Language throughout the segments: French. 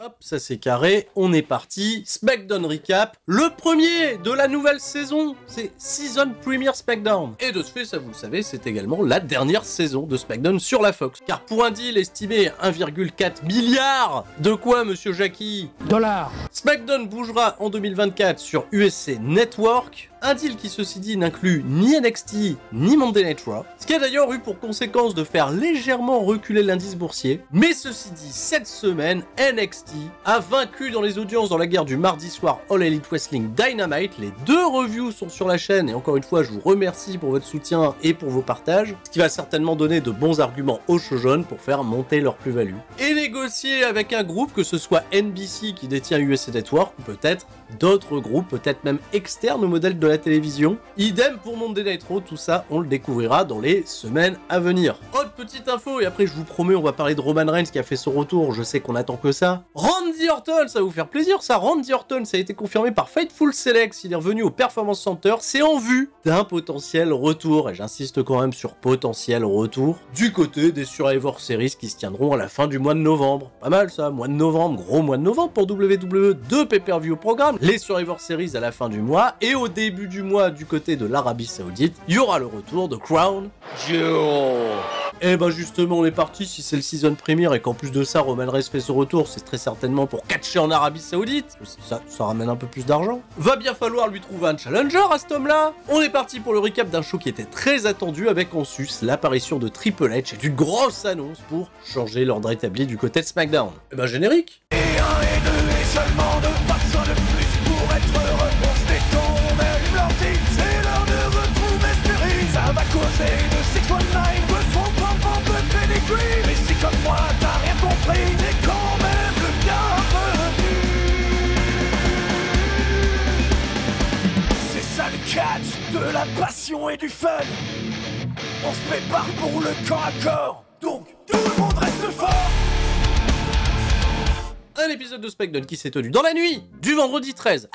Hop, ça c'est carré, on est parti. SmackDown Recap, le premier de la nouvelle saison, c'est Season Premier SmackDown. Et de ce fait, ça vous le savez, c'est également la dernière saison de SmackDown sur la Fox. Car pour un deal estimé à 1,4 milliard, de quoi monsieur Jackie? Dollars. SmackDown bougera en 2024 sur USA Network. Un deal qui, ceci dit, n'inclut ni NXT ni Monday Night Raw, ce qui a d'ailleurs eu pour conséquence de faire légèrement reculer l'indice boursier. Mais ceci dit, cette semaine, NXT a vaincu dans les audiences dans la guerre du mardi soir All Elite Wrestling Dynamite. Les deux reviews sont sur la chaîne et encore une fois, je vous remercie pour votre soutien et pour vos partages, ce qui va certainement donner de bons arguments aux shows jaunes pour faire monter leur plus-value. Et négocier avec un groupe, que ce soit NBC qui détient USA Network, ou peut-être d'autres groupes, peut-être même externes au modèle de la télévision. Idem pour Monday Night Raw, tout ça on le découvrira dans les semaines à venir. Autre petite info, et après je vous promets on va parler de Roman Reigns qui a fait son retour, je sais qu'on attend que ça. Randy Orton, ça va vous faire plaisir ça, Randy Orton, ça a été confirmé par Fightful Select, il est revenu au Performance Center, c'est en vue d'un potentiel retour, et j'insiste quand même sur potentiel retour, du côté des Survivor Series qui se tiendront à la fin du mois de novembre. Pas mal ça, mois de novembre, gros mois de novembre pour WWE, 2 pay-per-view au programme, les Survivor Series à la fin du mois, et au début du mois du côté de l'Arabie Saoudite, il y aura le retour de Crown Jewel. Et ben justement on est parti, si c'est le season premier et qu'en plus de ça Roman Reigns fait son retour, c'est très certainement pour catcher en Arabie Saoudite, ça ramène un peu plus d'argent. Va bien falloir lui trouver un challenger à cet homme-là. On est parti pour le recap d'un show qui était très attendu avec en sus l'apparition de Triple H et d'une grosse annonce pour changer l'ordre établi du côté de SmackDown. Et ben générique. Et un et deux et seulement deux, pas besoin de plus pour être heureux. On se détend, on allume l'ordi, c'est l'heure de retrouver Spirit. Ça va causer de 619, de son pom de pedigree. Mais si comme moi t'as rien compris, t'es quand même le bienvenu. C'est ça le catch, de la passion et du fun. On se prépare pour le corps à corps, donc tout le monde reste fort. Un épisode de SmackDown qui s'est tenu dans la nuit du vendredi 13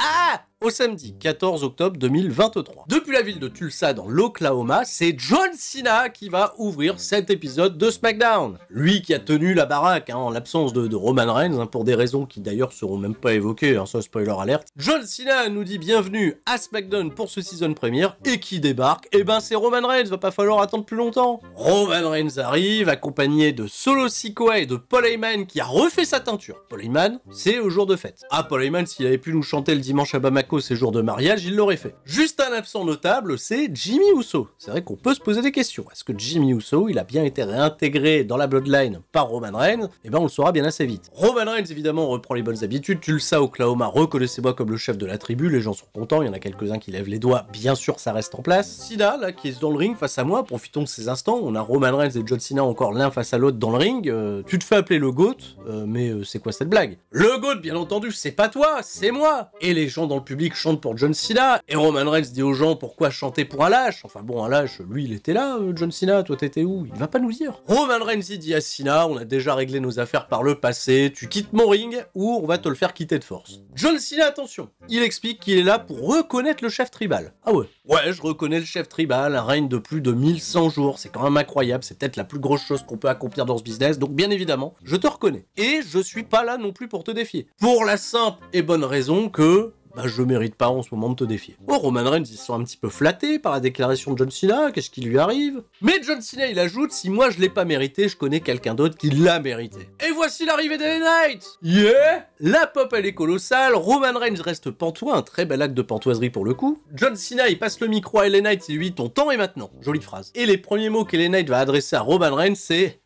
au samedi 14 octobre 2023. Depuis la ville de Tulsa dans l'Oklahoma, c'est John Cena qui va ouvrir cet épisode de SmackDown. Lui qui a tenu la baraque en l'absence de Roman Reigns, pour des raisons qui d'ailleurs seront même pas évoquées, ça spoiler alert. John Cena nous dit bienvenue à SmackDown pour ce season première, et qui débarque, et ben c'est Roman Reigns, va pas falloir attendre plus longtemps. Roman Reigns arrive, accompagné de Solo Sikoa et de Paul Heyman qui a refait sa teinture. Paul Heyman, c'est au jour de fête. Paul Heyman, s'il avait pu nous chanter le dimanche à Bamako ses jours de mariage, il l'aurait fait. Juste un absent notable, c'est Jimmy Uso. C'est vrai qu'on peut se poser des questions. Est-ce que Jimmy Uso, il a bien été réintégré dans la Bloodline par Roman Reigns? Eh ben on le saura bien assez vite. Roman Reigns, évidemment, reprend les bonnes habitudes. Tulsa, Oklahoma, reconnaissez-moi comme le chef de la tribu, les gens sont contents, il y en a quelques-uns qui lèvent les doigts, bien sûr ça reste en place. Cena, là, qui est dans le ring face à moi, profitons de ces instants, on a Roman Reigns et John Cena encore l'un face à l'autre dans le ring. Tu te fais appeler le GOAT, mais c'est quoi cette blague? Le GOAT, bien entendu, c'est pas toi, c'est moi. Et les gens dans le public chantent pour John Cena, et Roman Reigns dit aux gens pourquoi chanter pour un lâche. Enfin bon, un lâche, lui il était là, John Cena, toi t'étais où? Il va pas nous dire. Roman Reigns il dit à Cena, on a déjà réglé nos affaires par le passé, tu quittes mon ring ou on va te le faire quitter de force. John Cena, attention, il explique qu'il est là pour reconnaître le chef tribal. Ah ouais, je reconnais le chef tribal, un règne de plus de 1100 jours, c'est quand même incroyable, c'est peut-être la plus grosse chose qu'on peut accomplir dans ce business, donc bien évidemment, je te reconnais. Et je suis pas là non plus pour te défier. Pour la simple et bonne raison que je mérite pas en ce moment de te défier. Roman Reigns, ils sont un petit peu flattés par la déclaration de John Cena, qu'est-ce qui lui arrive? Mais John Cena, il ajoute, si moi je l'ai pas mérité, je connais quelqu'un d'autre qui l'a mérité. Et voici l'arrivée d'LA Knight! Yeah! La pop, elle est colossale, Roman Reigns reste pantois, un très bel acte de pantoiserie pour le coup. John Cena, il passe le micro à LA Knight, il lui dit, ton temps est maintenant. Jolie phrase. Et les premiers mots qu'LA Knight va adresser à Roman Reigns, c'est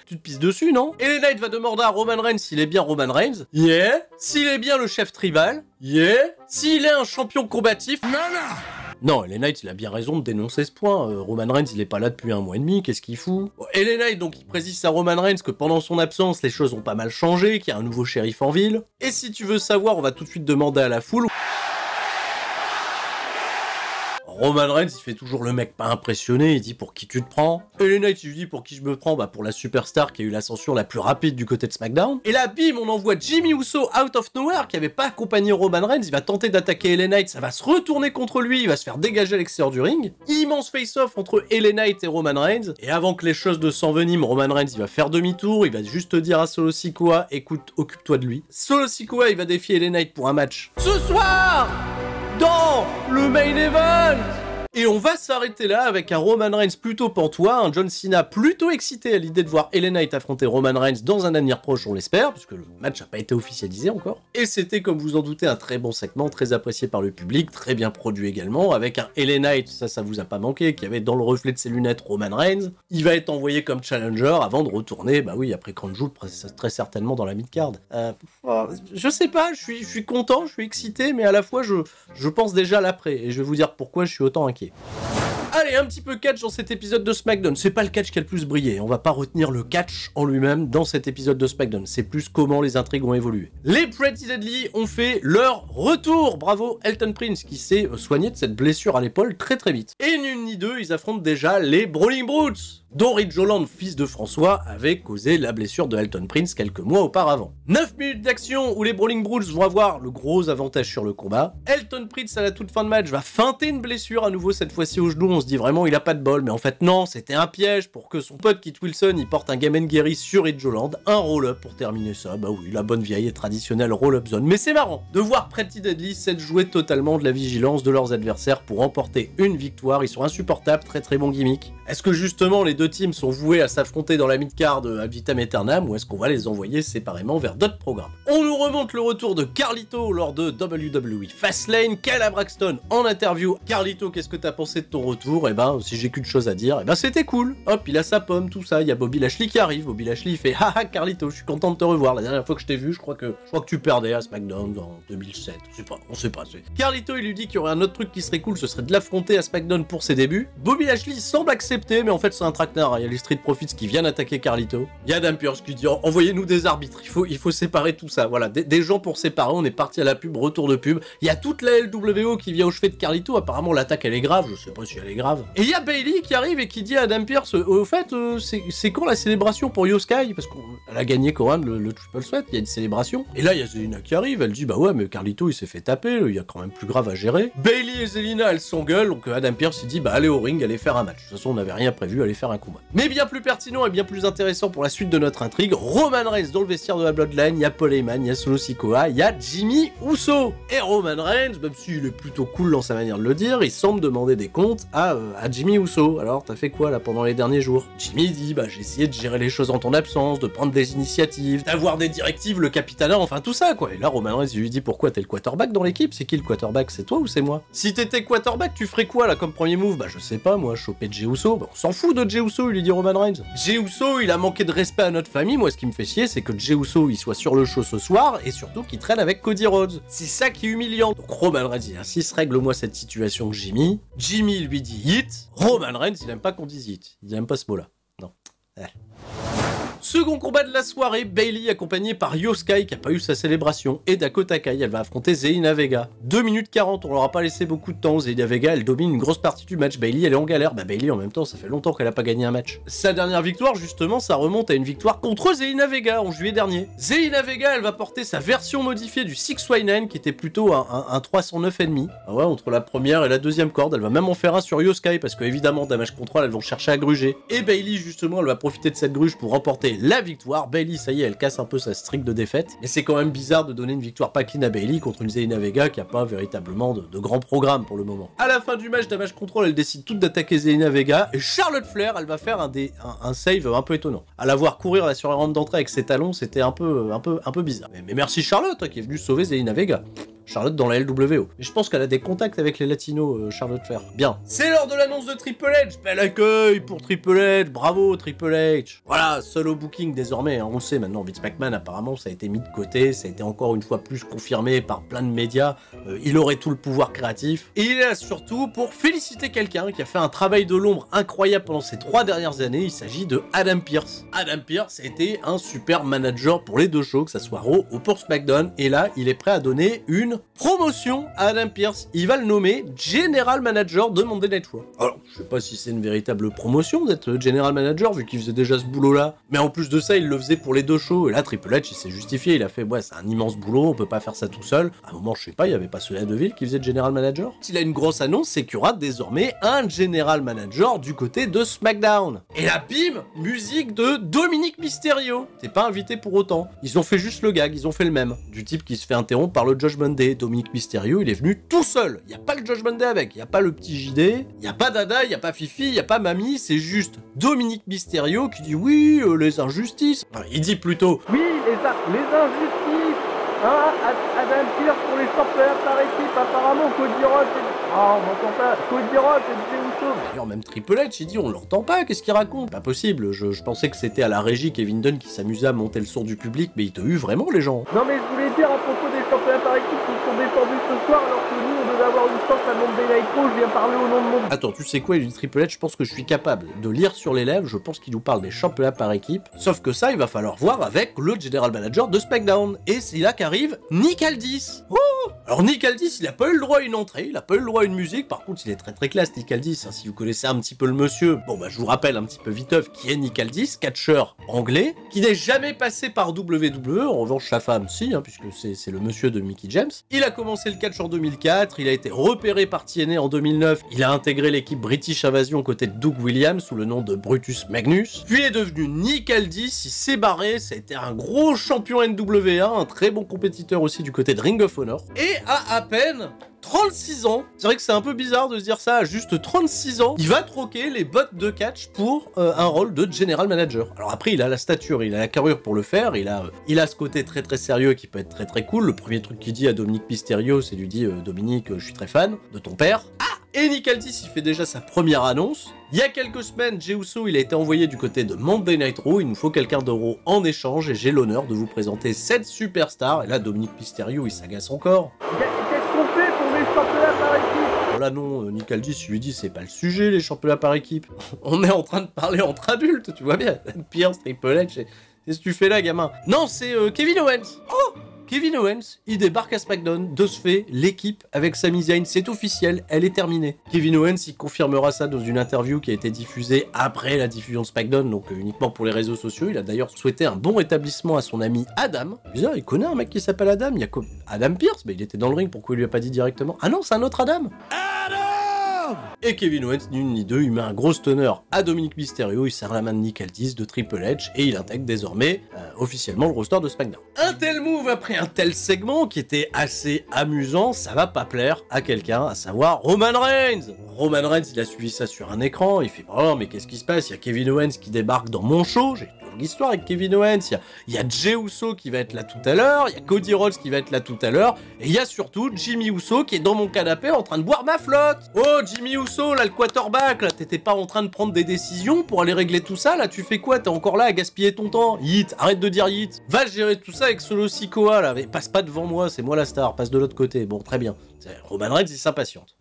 tu te pisses dessus, non? Et LA Knight va demander à Roman Reigns s'il est bien Roman Reigns. Yeah. S'il est bien le chef tribal. Yeah. S'il est un champion combatif. Non, LA Knight, il a bien raison de dénoncer ce point. Roman Reigns, il est pas là depuis 1 mois et demi, qu'est-ce qu'il fout? LA Knight, donc, il précise à Roman Reigns que pendant son absence, les choses ont pas mal changé, qu'il y a un nouveau shérif en ville. Et si tu veux savoir, on va tout de suite demander à la foule. Roman Reigns, il fait toujours le mec pas impressionné, il dit pour qui tu te prends. LA Knight, il lui dit pour qui je me prends, bah pour la superstar qui a eu l'ascension la plus rapide du côté de SmackDown. Et là, bim, on envoie Jimmy Uso out of nowhere, qui avait pas accompagné Roman Reigns, il va tenter d'attaquer LA Knight, ça va se retourner contre lui, il va se faire dégager à l'extérieur du ring. Immense face-off entre LA Knight et Roman Reigns. Et avant que les choses ne s'enveniment, Roman Reigns, il va faire demi-tour, il va juste dire à Solo Sikoa, écoute, occupe-toi de lui. Solo Sikoa, il va défier LA Knight pour un match ce soir dans le main event. Et on va s'arrêter là avec un Roman Reigns plutôt pantois, un John Cena plutôt excité à l'idée de voir LA Knight affronter Roman Reigns dans un avenir proche, on l'espère, puisque le match n'a pas été officialisé encore. Et c'était, comme vous en doutez, un très bon segment, très apprécié par le public, très bien produit également, avec un LA Knight, ça vous a pas manqué, qui avait dans le reflet de ses lunettes Roman Reigns. Il va être envoyé comme challenger avant de retourner, bah oui, après Crown Jewel, très certainement dans la mid-card. Je sais pas, je suis content, je suis excité, mais à la fois, je pense déjà à l'après, et je vais vous dire pourquoi je suis autant inquiet. Allez, un petit peu catch dans cet épisode de SmackDown. C'est pas le catch qui a le plus brillé. On va pas retenir le catch en lui-même dans cet épisode de SmackDown. C'est plus comment les intrigues ont évolué. Les Pretty Deadly ont fait leur retour. Bravo Elton Prince qui s'est soigné de cette blessure à l'épaule très vite. Et nul ni deux, ils affrontent déjà les Brawling Brutes, dont Ridge Holland, fils de François, avait causé la blessure de Elton Prince quelques mois auparavant. 9 minutes d'action où les Brawling Brutes vont avoir le gros avantage sur le combat. Elton Prince, à la toute fin de match, va feinter une blessure à nouveau, cette fois-ci au genou. On se dit vraiment il a pas de bol, mais en fait non, c'était un piège pour que son pote Kit Wilson il porte un Game & Gary sur Ridge Holland, un roll-up pour terminer ça. Bah oui, la bonne vieille et traditionnelle roll-up zone. Mais c'est marrant de voir Pretty Deadly s'être joué totalement de la vigilance de leurs adversaires pour remporter une victoire. Ils sont insupportables, très bon gimmick. Est-ce que justement les deux teams sont voués à s'affronter dans la mid-card à vitam aeternam, ou est-ce qu'on va les envoyer séparément vers d'autres programmes? On nous remonte le retour de Carlito lors de WWE Fastlane. Kayla Braxton en interview. Carlito, qu'est-ce que t'as pensé de ton retour? Eh ben, si j'ai qu'une chose à dire, eh ben c'était cool. Hop, il a sa pomme, tout ça. Il y a Bobby Lashley qui arrive. Bobby Lashley il fait haha Carlito, je suis content de te revoir. La dernière fois que je t'ai vu, je crois que tu perdais à SmackDown en 2007. On sait pas. Carlito il lui dit qu'il y aurait un autre truc qui serait cool, ce serait de l'affronter à SmackDown pour ses débuts. Bobby Lashley semble accepter, mais en fait c'est un traquenard. Il y a les Street Profits qui viennent attaquer Carlito. Il y a Adam Pearce qui dit envoyez-nous des arbitres. Il faut séparer tout ça. Voilà, des gens pour séparer. On est parti à la pub, retour de pub. Il y a toute la LWO qui vient au chevet de Carlito. Apparemment l'attaque elle est grave. Je sais pas si elle est grave. Et il y a Bayley qui arrive et qui dit à Adam Pearce au fait c'est quand la célébration pour Io Sky, parce qu'elle a gagné quand même le Triple Threat. Il y a une célébration. Et là il y a Zelina qui arrive. Elle dit bah ouais mais Carlito il s'est fait taper. Il y a quand même plus grave à gérer. Bayley et Zelina elles s'engueulent. Donc Adam Pearce il dit bah allez au ring, allez faire un match. De toute façon on n'avait rien prévu, allez faire un combat. Mais bien plus pertinent et bien plus intéressant pour la suite de notre intrigue, Roman Reigns dans le vestiaire de la Bloodline, il y a Paul Heyman, il y a Solo Sikoa, il y a Jimmy Uso. Et Roman Reigns, même s'il est plutôt cool dans sa manière de le dire, il semble demander des comptes à Jimmy Uso. Alors t'as fait quoi là pendant les derniers jours? Jimmy dit bah j'ai essayé de gérer les choses en ton absence, de prendre des initiatives, d'avoir des directives, le capitana, enfin tout ça quoi. Et là Roman Reigns lui dit pourquoi t'es le quarterback dans l'équipe? C'est qui le quarterback? C'est toi ou c'est moi? Si t'étais quarterback tu ferais quoi là comme premier move? Bah je sais pas moi, choper Jey Uso. Bah, on s'en fout de Jey Uso, il lui dit Roman Reigns. Jey Uso il a manqué de respect à notre famille. Moi ce qui me fait chier c'est que Jey Uso il soit sur le show ce soir et surtout qu'il traîne avec Cody Rhodes. C'est ça qui est humiliant. Donc Roman Reigns il insiste, règle-moi cette situation Jimmy. Jimmy lui dit hit. Roman Reigns il aime pas qu'on dise hit. Il aime pas ce mot là. Non. Second combat de la soirée, Bayley accompagnée par Io Sky qui a pas eu sa célébration et Dakota Kai, elle va affronter Zelina Vega. 2 minutes 40, on leur a pas laissé beaucoup de temps. Zelina Vega elle domine une grosse partie du match, Bayley elle est en galère. Bah Bayley en même temps ça fait longtemps qu'elle a pas gagné un match. Sa dernière victoire justement ça remonte à une victoire contre Zelina Vega en juillet dernier. Zelina Vega elle va porter sa version modifiée du 619 qui était plutôt un 309,5. Ah ouais, entre la première et la deuxième corde, elle va même en faire un sur Io Sky parce que évidemment Damage Control elles vont chercher à gruger. Et Bayley justement elle va profiter de cette gruge pour remporter la victoire. Bayley, ça y est, elle casse un peu sa streak de défaite. Mais c'est quand même bizarre de donner une victoire pas clean à Bayley contre une Zelina Vega qui a pas véritablement de grand programme pour le moment. À la fin du match, Damage Control, elle décide toute d'attaquer Zelina Vega et Charlotte Flair, elle va faire un save un peu étonnant. À la voir courir là sur la rampe d'entrée avec ses talons, c'était un peu bizarre. Mais merci Charlotte qui est venue sauver Zelina Vega. Charlotte dans la LWO. Et je pense qu'elle a des contacts avec les latinos, Charlotte Flair. Bien. C'est l'heure de l'annonce de Triple H. Bel accueil pour Triple H. Bravo Triple H. Voilà, solo booking désormais. Hein, on le sait maintenant. Vince McMahon apparemment ça a été mis de côté. Ça a été encore une fois plus confirmé par plein de médias. Il aurait tout le pouvoir créatif. Et il est là surtout pour féliciter quelqu'un qui a fait un travail de l'ombre incroyable pendant ces 3 dernières années. Il s'agit de Adam Pearce. Adam Pearce a été un super manager pour les deux shows, que ça soit Raw ou pour SmackDown. Et là, il est prêt à donner une promotion à Adam Pearce. Il va le nommer General Manager de Monday Night Raw. Alors, je sais pas si c'est une véritable promotion d'être General Manager, vu qu'il faisait déjà ce boulot-là. Mais en plus de ça, il le faisait pour les deux shows. Et là, Triple H, il s'est justifié. Il a fait, ouais, c'est un immense boulot, on peut pas faire ça tout seul. À un moment, je sais pas, il y avait pas Sonia Deville qui faisait General Manager. Il a une grosse annonce, c'est qu'il y aura désormais un General Manager du côté de SmackDown. Et là, bim, musique de Dominic Mysterio. T'es pas invité pour autant. Ils ont fait juste le gag, ils ont fait le même. Du type qui se fait interrompre par le Judgment Day. Dominic Mysterio, il est venu tout seul. Il y a pas le Judgment Day avec, il y a pas le petit JD, il y a pas Dada, il y a pas Fifi, il y a pas Mamie, c'est juste Dominic Mysterio qui dit oui, les injustices. Enfin, il dit plutôt oui, les injustices. Hein, Adam Pearce pour les championnats par équipe, apparemment Cody Rhodes et... Ah, on m'entend pas. Cody Rhodes et Jey Uso. D'ailleurs, même Triple H, il dit on l'entend pas, qu'est-ce qu'il raconte? Pas possible, je pensais que c'était à la régie Kevin Dunn qui s'amusait à monter le son du public, mais il te eut vraiment les gens. Non mais je voulais dire à propos des championnats par équipe qui sont défendus ce soir alors que nous on devait avoir une chance à Monday Night Raw, je viens parler au nom de mon... Attends, tu sais quoi, il dit Triple H, je pense que je suis capable de lire sur les lèvres, je pense qu'il nous parle des championnats par équipe, sauf que ça, il va falloir voir avec le General Manager de SmackDown. Et c'est là qu'arrive Nick Aldis. Oh, alors Nick Aldis, il a pas eu le droit à une entrée, il a pas eu le droit à une musique, par contre il est très très classe Nick Aldis, hein, si vous connaissez un petit peu le monsieur. Bon bah je vous rappelle un petit peu viteuf qui est Nick Aldis, catcheur anglais, qui n'est jamais passé par WWE, en revanche sa femme si, hein, puisque c'est le monsieur de Mickie James. Il a commencé le catch en 2004, il a été repéré par TNA en 2009, il a intégré l'équipe British Invasion aux côtés de Doug Williams sous le nom de Brutus Magnus, puis est devenu Nick Aldis, il s'est barré, ça a été un gros champion NWA, un très bon compétiteur aussi du côté de Ring of Honor, et à peine 36 ans, c'est vrai que c'est un peu bizarre de se dire ça, à juste 36 ans, il va troquer les bottes de catch pour un rôle de General Manager. Alors après, il a la stature, il a la carrure pour le faire, il a ce côté très très sérieux qui peut être très très cool. Le premier truc qu'il dit à Dominic Mysterio, c'est lui dit Dominique, je suis très fan de ton père. Ah! Et Nick Aldis, il fait déjà sa première annonce. Il y a quelques semaines, Jey Uso, il a été envoyé du côté de Monday Night Raw. Il nous faut quelqu'un de Raw en échange et j'ai l'honneur de vous présenter cette superstar. Et là, Dominic Mysterio, il s'agace encore. Qu'est-ce qu'on fait pour les championnats par équipe? Voilà, non, Nick Aldis, lui dit, c'est pas le sujet, les championnats par équipe. On est en train de parler entre adultes, tu vois bien. Pierce, Triple H, qu'est-ce que tu fais là, gamin? Non, c'est Kevin Owens. Oh! Kevin Owens, il débarque à SmackDown. De ce fait, l'équipe avec Sami Zayn, c'est officiel, elle est terminée. Kevin Owens, il confirmera ça dans une interview qui a été diffusée après la diffusion de SmackDown, donc uniquement pour les réseaux sociaux. Il a d'ailleurs souhaité un bon rétablissement à son ami Adam. Bizarre, il connaît un mec qui s'appelle Adam. Il y a quoi? Adam Pearce, mais il était dans le ring, pourquoi il lui a pas dit directement? Ah non, c'est un autre Adam. Et Kevin Owens, ni une ni deux, il met un gros stunner à Dominic Mysterio, il serre la main de Nick Aldis, de Triple H, et il intègre désormais officiellement le roster de SmackDown. Un tel move après un tel segment qui était assez amusant, ça va pas plaire à quelqu'un, à savoir Roman Reigns. Roman Reigns, il a suivi ça sur un écran, il fait « Oh, mais qu'est-ce qui se passe? Il y a Kevin Owens qui débarque dans mon show, j'ai une longue histoire avec Kevin Owens, il y a Jey Uso qui va être là tout à l'heure, il y a Cody Rhodes qui va être là tout à l'heure, et il y a surtout Jimmy Uso qui est dans mon canapé en train de boire ma flotte. Oh, Jimmy Uso, là, le quarterback, là, t'étais pas en train de prendre des décisions pour aller régler tout ça, là, tu fais quoi? T'es encore là à gaspiller ton temps? Hit, arrête de dire hit. Va gérer tout ça avec Solo Sikoa, là, mais passe pas devant moi, c'est moi la star, passe de l'autre côté. Bon, très bien. Roman Reigns, il s'impatiente.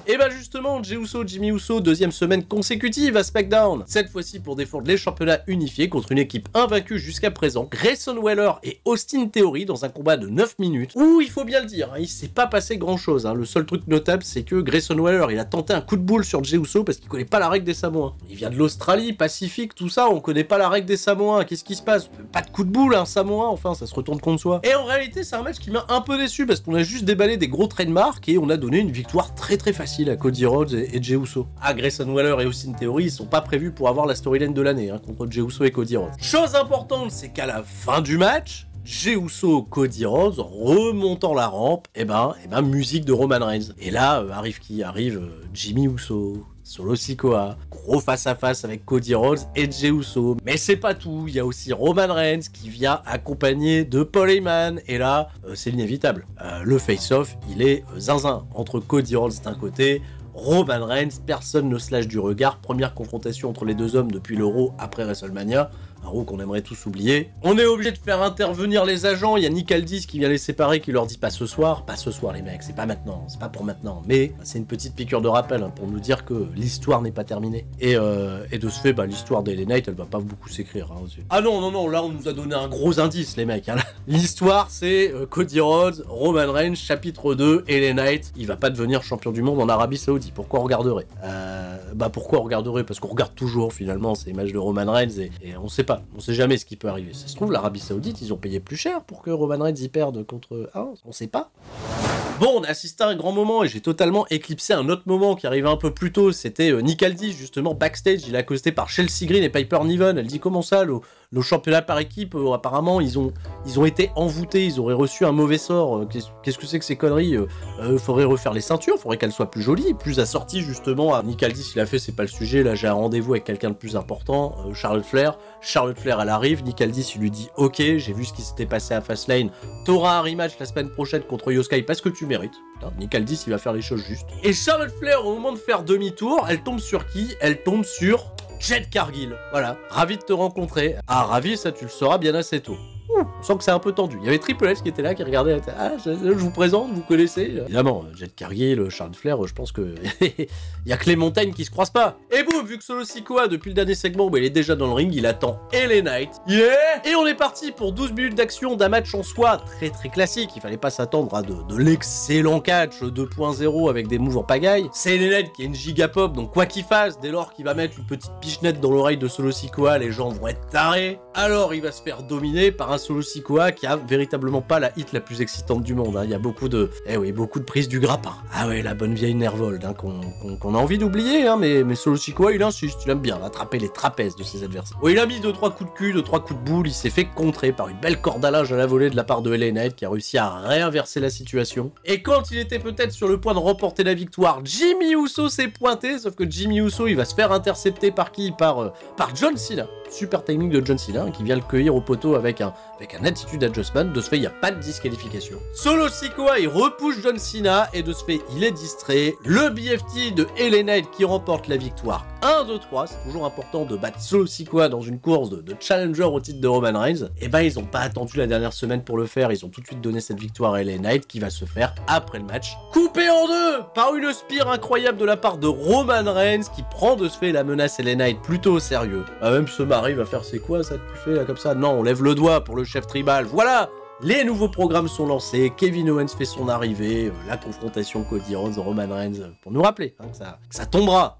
Et bah justement, Jey Uso, Jimmy Uso, deuxième semaine consécutive à SmackDown. Cette fois-ci pour défendre les championnats unifiés contre une équipe invaincue jusqu'à présent, Grayson Waller et Austin Theory dans un combat de 9 minutes. Où il faut bien le dire, hein, il s'est pas passé grand chose. Hein. Le seul truc notable, c'est que Grayson Waller, il a tenté un coup de boule sur Jey Uso parce qu'il connaît pas la règle des Samoans. Il vient de l'Australie, Pacifique, tout ça, on connaît pas la règle des Samoans. Qu'est-ce qui se passe? Pas de coup de boule, un Samoan, enfin, ça se retourne contre soi. Et en réalité, c'est un match qui m'a un peu déçu parce qu'on a juste déballé des gros trademarks et on a donné une victoire très très facile à Cody Rhodes et Jey Uso. Ah, Grayson Waller et Austin Theory, ils sont pas prévus pour avoir la storyline de l'année hein, contre Jey Uso et Cody Rhodes. Chose importante, c'est qu'à la fin du match, Jey Uso, Cody Rhodes, remontant la rampe, et ben, musique de Roman Reigns. Et là, arrive qui? Arrive Jimmy Uso, Solo Sikoa, gros face-à-face avec Cody Rhodes et Jey Uso. Mais c'est pas tout, il y a aussi Roman Reigns qui vient accompagné de Paul Heyman. Et là, c'est l'inévitable. Le face-off, il est zinzin entre Cody Rhodes d'un côté, Roman Reigns, personne ne se lâche du regard. Première confrontation entre les deux hommes depuis l'Euro après WrestleMania. un Raw qu'on aimerait tous oublier. On est obligé de faire intervenir les agents, il y a Nick Aldis qui vient les séparer, qui leur dit pas ce soir les mecs, c'est pas maintenant, c'est pas pour maintenant, mais c'est une petite piqûre de rappel hein, pour nous dire que l'histoire n'est pas terminée. Et de ce fait, bah, l'histoire d'LA Knight, elle va pas beaucoup s'écrire. Hein, aussi. Ah non, là on nous a donné un gros indice les mecs. Hein, l'histoire c'est Cody Rhodes, Roman Reigns, chapitre 2, LA Knight, il va pas devenir champion du monde en Arabie Saoudite. Pourquoi on regarderait pourquoi on regarderait? Parce qu'on regarde toujours finalement ces matchs de Roman Reigns et on sait pas, on sait jamais ce qui peut arriver. Ça se trouve, l'Arabie Saoudite, ils ont payé plus cher pour que Roman Reigns y perde contre... Ah, on sait pas. Bon, on a assisté à un grand moment et j'ai totalement éclipsé un autre moment qui arrivait un peu plus tôt. C'était Nick Aldis, justement, backstage. Il est accosté par Chelsea Green et Piper Niven. Elle dit comment ça, le championnat par équipe, apparemment, ils ont été envoûtés, ils auraient reçu un mauvais sort. Qu'est-ce que c'est que ces conneries? Faudrait refaire les ceintures, faudrait qu'elles soient plus jolies, plus assorties, justement. Nick Aldis, il a fait, c'est pas le sujet. Là, j'ai un rendez-vous avec quelqu'un de plus important, Charlotte Flair. Charlotte Flair, elle arrive. Nick Aldis, il lui dit ok, j'ai vu ce qui s'était passé à Fastlane. T'auras un rematch la semaine prochaine contre Io Sky parce que tu mérites. Nick Aldis, il va faire les choses justes. Et Charlotte Flair, au moment de faire demi-tour, elle tombe sur qui? Elle tombe sur Jade Cargill. Voilà, ravi de te rencontrer. Ah, ravi, ça tu le sauras bien assez tôt. On sent que c'est un peu tendu. Il y avait Triple H qui était là, qui regardait. Ah, je vous présente, vous connaissez. Évidemment, Jade Cargill, Charlotte Flair, je pense que il y a que les montagnes qui se croisent pas. Et boum, vu que Solo Sikoa, depuis le dernier segment, il est déjà dans le ring, il attend LA Knight. Yeah! Et on est parti pour 12 minutes d'action d'un match en soi très très classique. Il fallait pas s'attendre à de l'excellent catch 2.0 avec des moves en pagaille. C'est LA Knight qui est une giga pop, donc quoi qu'il fasse, dès lors qu'il va mettre une petite pichenette dans l'oreille de Solo Sikoa, les gens vont être tarés. Alors il va se faire dominer par un Solo Sikoa qui a véritablement pas la hit la plus excitante du monde. Hein. Il y a beaucoup de prises du grappin. Ah ouais, la bonne vieille Nervold hein, qu'on a envie d'oublier, hein, mais Solo Sikoa il insiste, il aime bien attraper les trapèzes de ses adversaires. Ouais, il a mis 2-3 coups de cul, 2-3 coups de boule, il s'est fait contrer par une belle corde à linge à la volée de la part de LA Knight qui a réussi à réinverser la situation. Et quand il était peut-être sur le point de remporter la victoire, Jimmy Uso s'est pointé, sauf que Jimmy Uso il va se faire intercepter par qui? Par John Cena. Super timing de John Cena qui vient le cueillir au poteau avec un attitude adjustment. De ce fait, il n'y a pas de disqualification. Solo Sikoa, il repousse John Cena et de ce fait, il est distrait. Le BFT de LA Knight qui remporte la victoire 1-2-3. C'est toujours important de battre Solo Sikoa dans une course de challenger au titre de Roman Reigns. Et ben, ils n'ont pas attendu la dernière semaine pour le faire. Ils ont tout de suite donné cette victoire à LA Knight qui va se faire après le match. Coupé en deux par une spire incroyable de la part de Roman Reigns qui prend de ce fait la menace LA Knight plutôt au sérieux. Ah, même ce mari va faire c'est quoi ça que tu fais là comme ça? Non, on lève le doigt pour le chef tribal. Voilà! Les nouveaux programmes sont lancés, Kevin Owens fait son arrivée, la confrontation Cody Rhodes, Roman Reigns, pour nous rappeler hein, que ça tombera.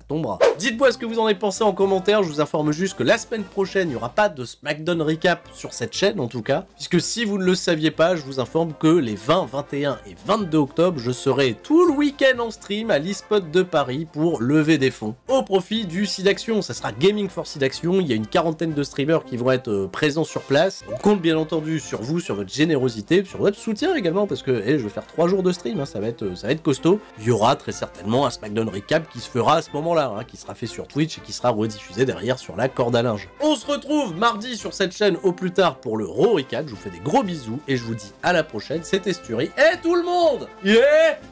Dites-moi ce que vous en avez pensé en commentaire, je vous informe juste que la semaine prochaine, il n'y aura pas de SmackDown Recap sur cette chaîne en tout cas, puisque si vous ne le saviez pas, je vous informe que les 20, 21 et 22 octobre, je serai tout le week-end en stream à l'eSpot de Paris pour lever des fonds au profit du SIDAction. Ça sera Gaming for SIDAction, il y a une quarantaine de streamers qui vont être présents sur place. On compte bien entendu sur vous, sur votre générosité, sur votre soutien également, parce que je vais faire 3 jours de stream, hein, ça va être costaud. Il y aura très certainement un SmackDown Recap qui se fera à ce moment-là, hein, qui sera fait sur Twitch et qui sera rediffusé derrière sur la corde à linge. On se retrouve mardi sur cette chaîne au plus tard pour le Raw Recap. Je vous fais des gros bisous et je vous dis à la prochaine. C'était Sturi et tout le monde,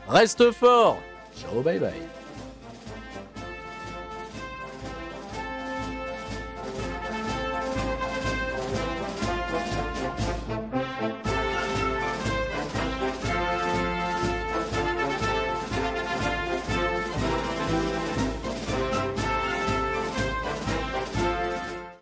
reste fort. Ciao, bye bye.